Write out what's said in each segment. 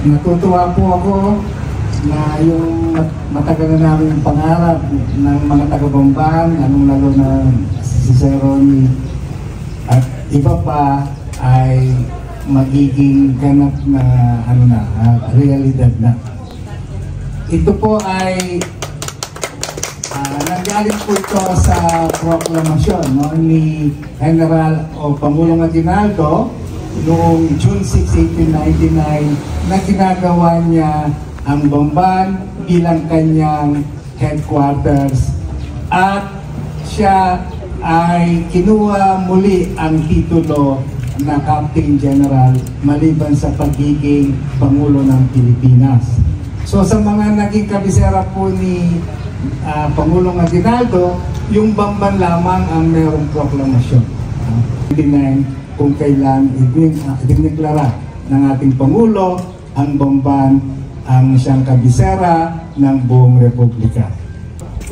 Natutuwa po ako na yung matagal na namin pangarap ng mga taga-Bamban, lalo na si Sir Ronnie at iba pa ay magiging ganap na realidad na. Ito po ay nanggaling po ito sa proklamasyon ni General o Pangulong Aguinaldo noong June 6, 1899 na ginagawa niya ang Bamban bilang kanyang headquarters at siya ay kinuha muli ang titulo na Captain General maliban sa pagiging Pangulo ng Pilipinas. So sa mga naging kabisera po ni Pangulong Aguinaldo, yung Bamban lamang ang merong proklamasyon. Kung kailan idineklara ng ating Pangulo ang Bamban ang siyang kabisera ng buong Republika.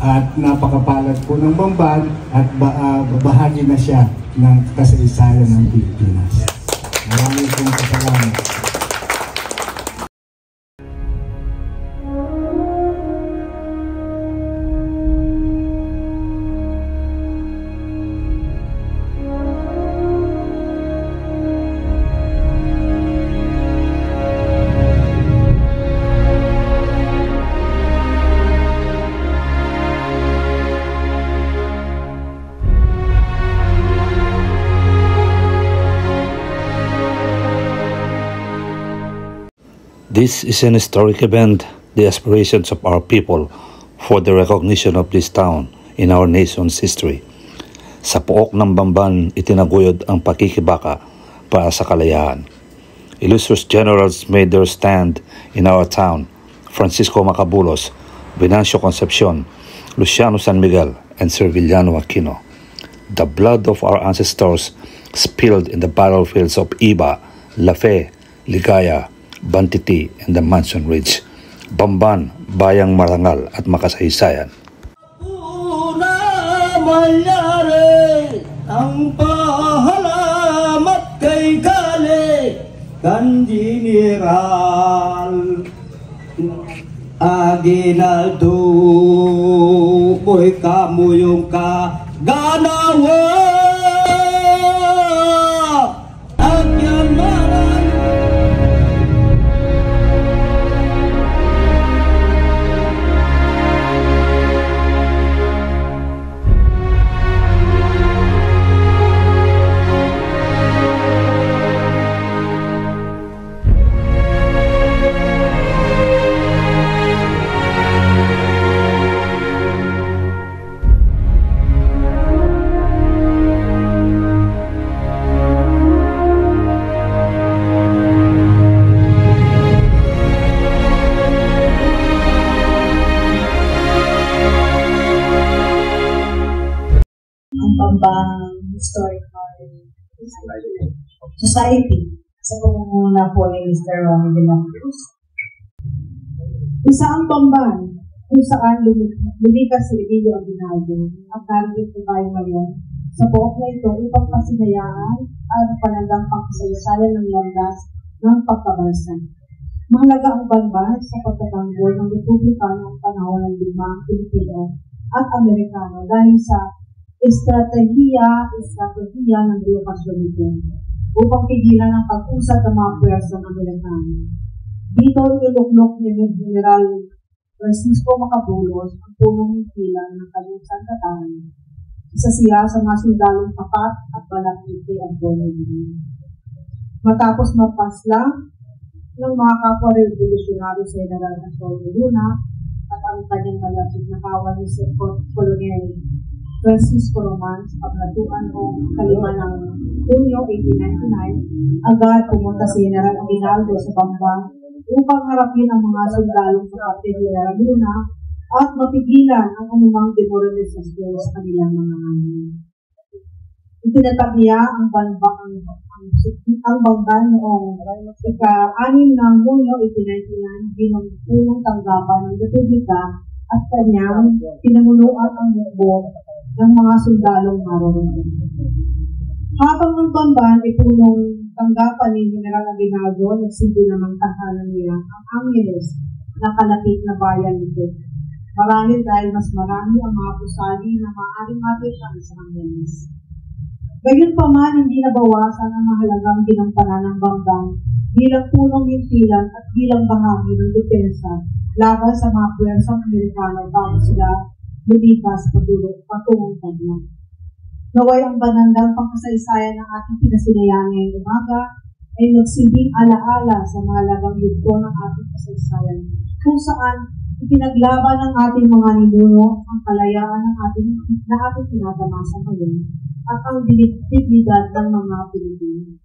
At napakapalad po ng Bamban at bahagi na siya ng kasaysayan ng Pilipinas. Maraming pong kasalamat. This is an historic event, the aspirations of our people for the recognition of this town in our nation's history. Sa pook ng Bamban, itinaguyod ang pakikibaka para sa kalayaan. Illustrious generals made their stand in our town: Francisco Macabulos, Venancio Concepcion, Luciano San Miguel, and Serviliano Aquino. The blood of our ancestors spilled in the battlefields of Iba, Lafe, Ligaya, Bantiti, and the Manson Ridge. Bamban, bayang marangal at makasaysayan. Una malyari ang pahalamat kay Gali kan General Aguinaldo, ko'y kamuyong ka ganawa. Bambang Historical Society sa pangunguna po ni Mr. Ronnie de la Cruz. Isa ang Bamban kung saan lumikas si Emilio Aguinaldo at target ng bayan ngayon sa pook na ito upang pasinayaan at panandang pangkasaysayan ng landas ng pagkabansa. Mahalaga ang Bamban sa pagtatanggol ng Republika noong panahon ng digmaang Pilipino at Amerikano dahil sa estratehiya ng relokasyon nito upang pigilan ang pag-usad ng mga puwersa ng Amerikano. Dito iluklok ni General Francisco Macabulos ang punong himpilan ng kanyang sangkatan. Isa siya sa mga sundalong tapat at malapit kay Antonio Rizal. Matapos mapaslang ng mga kapwa-revolusyonaryo sa General Antonio Luna at ang kanyang malapit na kawal ni Sir Colonel Francisco Roman sa paglatuan o kalima ng Hunyo 1899, agad pumunta si General Aguinaldo sa Bamban upang harapin ang mga sundalong sa parte ni Laguna at mapigilan ang anumang demoralisasyon sa kanilang mga anyo. Itinatag niya ang bangban noong ika-6 ng Hunyo 1899 bilang punong tanggapan ng Republika at kanyang pinamunuan ang hukbo ng mga sundalong naroon. Habang ang bangban ay punong tanggapan ni General Aguinaldo, nagsilbi namang tahanan niya ang Angeles na kalapit na bayan nito. Marami dahil mas marami ang mga pusali na maaaring mapitan sa Angeles. Gayunpaman, hindi nabawasan ang mahalagang ginampanan ng bangban bilang punong himpilan at bilang bahagi ng depensa laban sa mga puwersang Amerikano bago sila lumipas patungong Tagna. Naway ang banandang pangkasaysayan ng ating pinasinayaan ngayong umaga ay magsilbing alaala sa mahalagang yugto ng ating kasaysayan kung saan ipinaglaban ng ating mga ninuno ang kalayaan ng ating tinatamasan ngayon at ang dignidad ng mga Pilipino.